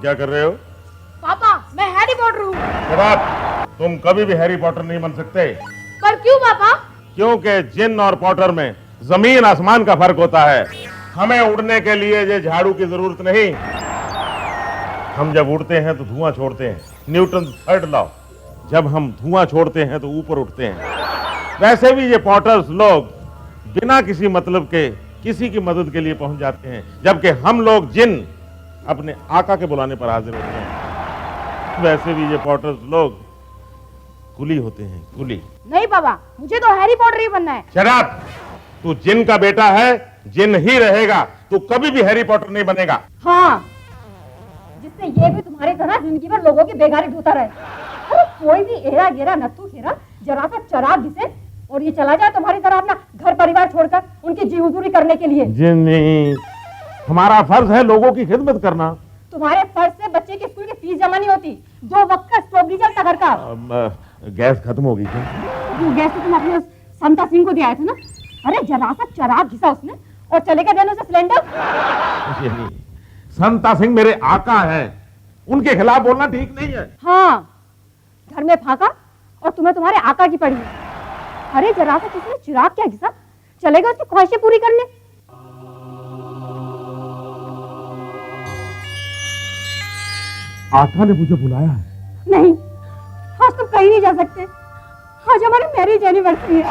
क्या कर रहे हो? पापा, मैं हैरी पॉटर हूँ। शराब, तुम कभी भी हैरी पॉटर नहीं बन सकते। पर क्यों पापा? क्योंकि जिन और पॉटर में जमीन आसमान का फर्क होता है। हमें उड़ने के लिए ये झाड़ू की जरूरत नहीं। हम जब उड़ते हैं तो धुआं छोड़ते हैं, न्यूटन थर्ड लॉ। जब हम धुआं छोड़ते हैं तो ऊपर उठते हैं। वैसे भी ये पॉटर्स लोग बिना किसी मतलब के किसी की मदद के लिए पहुंच जाते हैं, जबकि हम लोग जिन अपने आका के बुलाने पर हाजिर होते हैं। वैसे भी ये पॉटर्स लोग कुली होते हैं, कुली। नहीं पापा, मुझे तो हैरी पॉटर ही बनना है। शराब, तू जिन का बेटा है, जिन ही रहेगा। तू कभी भी हैरी पॉटर नहीं बनेगा। हाँ, जिससे ये भी तुम्हारी तरह जिंदगी भर लोगों की बेगारी ढूंढता रहे। अरे कोई भी एरा गेरा नत्थू खेरा जरा सा चराग दिसे और ये चला जाए तुम्हारी तरह अपना घर परिवार छोड़कर उनकी जी हुजूरी करने के लिए। जी नहीं, हमारा फर्ज है लोगों की खिदमत करना। तुम्हारे फर्ज से बच्चे की स्कूल की फीस जमा नहीं होती, 2 वक्त का स्टोव नहीं चलता घर का। गैस खत्म हो गई क्या? गैस तो तुम अपने उस संता सिंह को दिया थे ना। अरे जरा सा चराग घिसा उसने और चले गए देने से सिलेंडर। ये नहीं, संता सिंह मेरे आका है, उनके खिलाफ बोलना ठीक नहीं है। हाँ, घर में फाका और तुम्हें तुम्हारे आका की पड़ी है। अरे जरा सा किसी ने चिराग क्या घिसा, चले गए उसकी ख्वाहिशें पूरी करने। आका ने मुझे बुलाया है। नहीं, आज तुम कहीं नहीं जा सकते। आज हमारी मैरिज एनिवर्सरी है।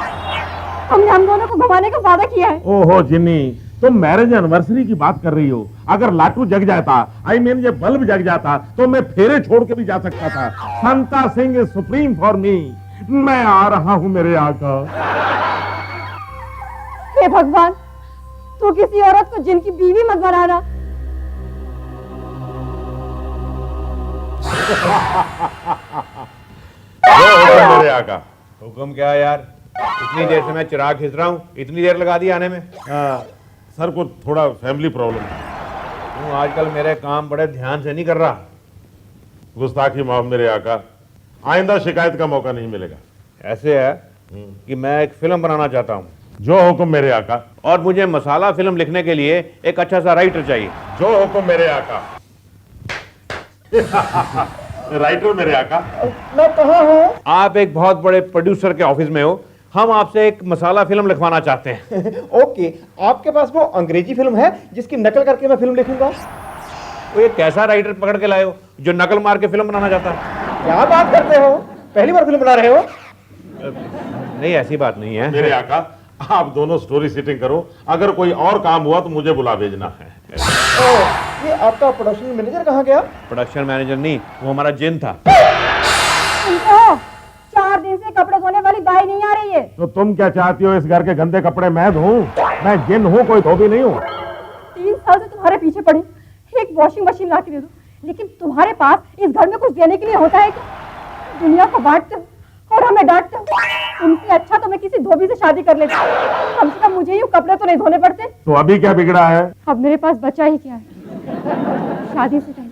हमने हम दोनों को घुमाने का वादा किया है। ओहो जिन्नी, तुम मैरिज एनिवर्सरी की बात कर रही हो। अगर लाटू जग जाता, आई मीन ये बल्ब जग जाता, तो मैं फेरे छोड़ के भी जा सकता था। Santa Singh is supreme for me. मैं आ रहा हूं मेरे आका। हे भगवान, तू किसी औरत को जिनकी बीवी मत बनाना। मेरे आका। हुक्म क्या है यार? इतनी देर से मैं चिराग खींच रहा हूँ, इतनी देर लगा दी आने में। सर को थोड़ा फैमिली प्रॉब्लम। तू आजकल मेरे काम बड़े ध्यान से नहीं कर रहा। गुस्ताखी माफ मेरे आका, आइंदा शिकायत का मौका नहीं मिलेगा। ऐसे है कि मैं एक फिल्म बनाना चाहता हूँ। जो हुक्म मेरे आका। और मुझे मसाला फिल्म लिखने के लिए एक अच्छा सा राइटर चाहिए। जो हुक्म मेरे आका। राइटर मेरे आका। मैं कहाँ हूँ? आप एक बहुत बड़े प्रोड्यूसर के ऑफिस में हो। हम आपसे एक मसाला फिल्म लिखवाना चाहते हैं। ओके, आपके पास वो अंग्रेजी फिल्म है जिसकी नकल करके मैं फिल्म लिखूंगा? वो ये कैसा राइटर पकड़ के लाए हो जो नकल मार के फिल्म बनाना चाहता है? क्या बात करते हो? पहली बार फिल्म बना रहे हो? नहीं, ऐसी बात नहीं है मेरे आका, आप दोनों स्टोरी सेटिंग करो। अगर कोई और काम हुआ तो मुझे बुला भेजना है। ये आपका प्रोडक्शन मैनेजर कहाँ गया? प्रोडक्शन मैनेजर नहीं, वो हमारा जिन था। 4 दिन से कपड़े धोने वाली बाई नहीं आ रही है। तो तुम क्या चाहती हो, इस घर के गंदे कपड़े मैं धोऊं? मैं जिन हूँ, कोई धोबी नहीं हूँ। 3 साल से तुम्हारे पीछे पड़ी, एक वॉशिंग मशीन ला के दे दो, लेकिन तुम्हारे पास इस घर में कुछ देने के लिए होता है क्या? दुनिया को बांटते हो और हमें डांटते हो। तुमसे अच्छा तो मैं किसी धोबी से शादी कर लेती। कम से कम मुझे ही कपड़े तो नहीं धोने पड़ते। तो अभी क्या बिगड़ा है? अब मेरे पास बचा ही क्या है। शादी से पहले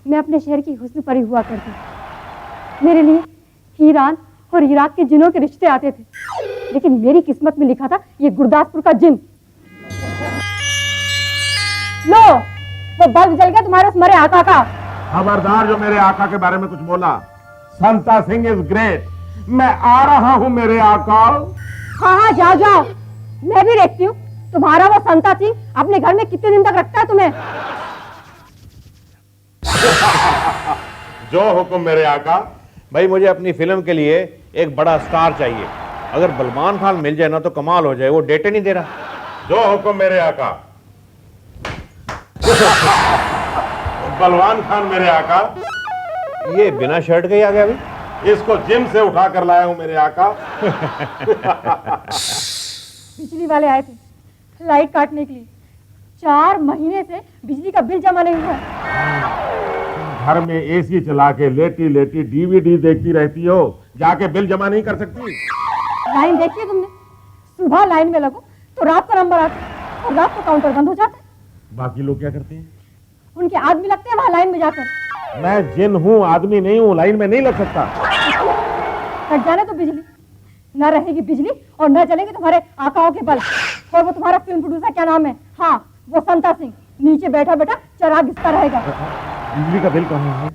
मैं अपने शहर की हुस्न परी हुआ करती। मेरे लिए ईरान और इराक के जिनों के रिश्ते आते थे, लेकिन मेरी किस्मत में लिखा था ये गुरदासपुर का जिन। लो, वो बल्ब जल गया तुम्हारे उस मरे आका का। खबरदार जो मेरे आका के बारे में कुछ बोला। संता सिंह इज ग्रेट। मैं आ रहा हूँ मेरे आका। हाँ हाँ, जाओ जाओ, मैं भी देखती हूँ तुम्हारा वो संता सिंह अपने घर में कितने दिन तक रखता है तुम्हें। जो हुक्म मेरे आका। भाई, मुझे अपनी फिल्म के लिए एक बड़ा स्टार चाहिए। अगर सलमान खान मिल जाए ना तो कमाल हो जाए। वो डेटे नहीं दे रहा। जो हुक्म मेरे आका। बलवान खान मेरे आका। ये बिना शर्ट के ही आ गया भाई। इसको जिम से उठा कर लाया हूं मेरे आका। बिजली वाले आए थे लाइट काटने के लिए। 4 महीने से बिजली का बिल जमा नहीं हुआ। घर में एसी चला के लेटी लेटी डीवीडी देखती रहती हो, जाके बिल जमा नहीं कर सकती? लाइन देखी है तुमने? सुबह लाइन में लगो तो रात का नंबर आता है और रात को काउंटर बंद हो जाता है। बाकी लोग क्या करते हैं? उनके आदमी लगते हैं वहां लाइन में जाकर। मैं जिन हूँ, आदमी नहीं हूँ, लाइन में नहीं लग सकता। कट जाने तो बिजली न रहेगी बिजली और न चलेंगे तुम्हारे आकाओं के बल। और वो तुम्हारा फिल्म प्रोड्यूसर क्या नाम है? हाँ, वो संता सिंह नीचे बैठा बैठा चराग घिसता रहेगा। बिजली का बिल कहाँ है?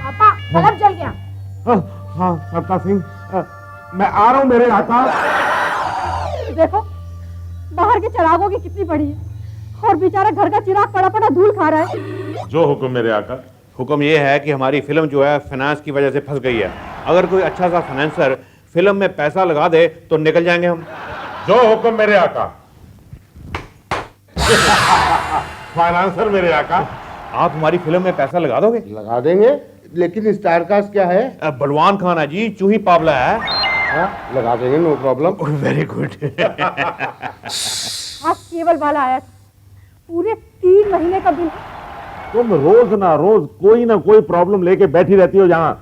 पापा बल्ब जल गया। हाँ सत्ता सिंह, मैं आ रहा हूँ मेरे आका। देखो बाहर के चिरागों की कितनी बड़ी है और बेचारा घर का चिराग पड़ा पड़ा धूल खा रहा है। जो हुक्म मेरे आका। हुक्म ये है कि हमारी फिल्म जो है फाइनेंस की वजह से फंस गई है। अगर कोई अच्छा सा फाइनेंसर फिल्म में पैसा लगा दे तो निकल जाएंगे हम। जो हुक्म मेरे आका। फाइनेंसर मेरे आका। आप हमारी फिल्म में पैसा लगा दोगे? लगा देंगे, लेकिन स्टार कास्ट क्या है? बलवान खान है जी, चूही पावला है। हाँ, लगा देंगे, नो प्रॉब्लम। Very good. आज केवल वाला आया था, पूरे 3 महीने का बिल। तुम रोज ना रोज कोई ना कोई प्रॉब्लम लेके बैठी रहती हो। यहाँ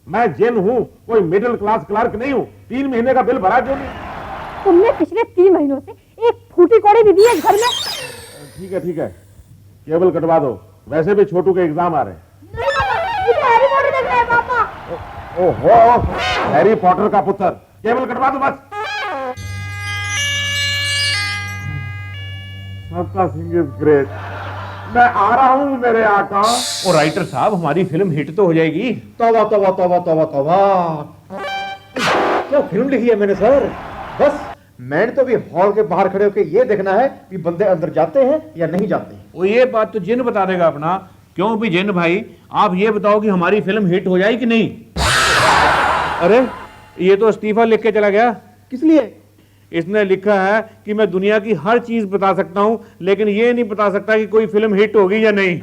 मैं जिन हूँ, कोई मिडिल क्लास क्लर्क नहीं हूँ। 3 महीने का बिल भरा क्यों नहीं? तुमने पिछले 3 महीनों से एक फूटी कौड़ी भी दी है घर में। ठीक है, केबल कटवा दो। वैसे भी छोटू के एग्जाम आ रहे हैं। नहीं पापा, मुझे हैरी पॉटर देखना है पापा। ओहो, हैरी पॉटर का पुत्र, केबल कटवा दो बस। सत्ता सिंह इज ग्रेट। मैं आ रहा हूँ मेरे आका। और राइटर साहब, हमारी फिल्म हिट तो हो जाएगी। तौबा तौबा तौबा तौबा तौबा, क्या फिल्म लिखी है मैंने सर। बस मैंने तो भी हॉल के बाहर खड़े होकर ये देखना है कि बंदे अंदर जाते हैं या नहीं जाते। वो ये बात तो जिन बता देगा अपना। क्यों भी जिन भाई, आप ये बताओ कि हमारी फिल्म हिट हो जाएगी कि नहीं? अरे ये तो इस्तीफा लिख के चला गया। किस लिए? इसने लिखा है कि मैं दुनिया की हर चीज बता सकता हूं, लेकिन ये नहीं बता सकता कि कोई फिल्म हिट होगी या नहीं।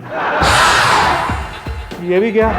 ये भी क्या?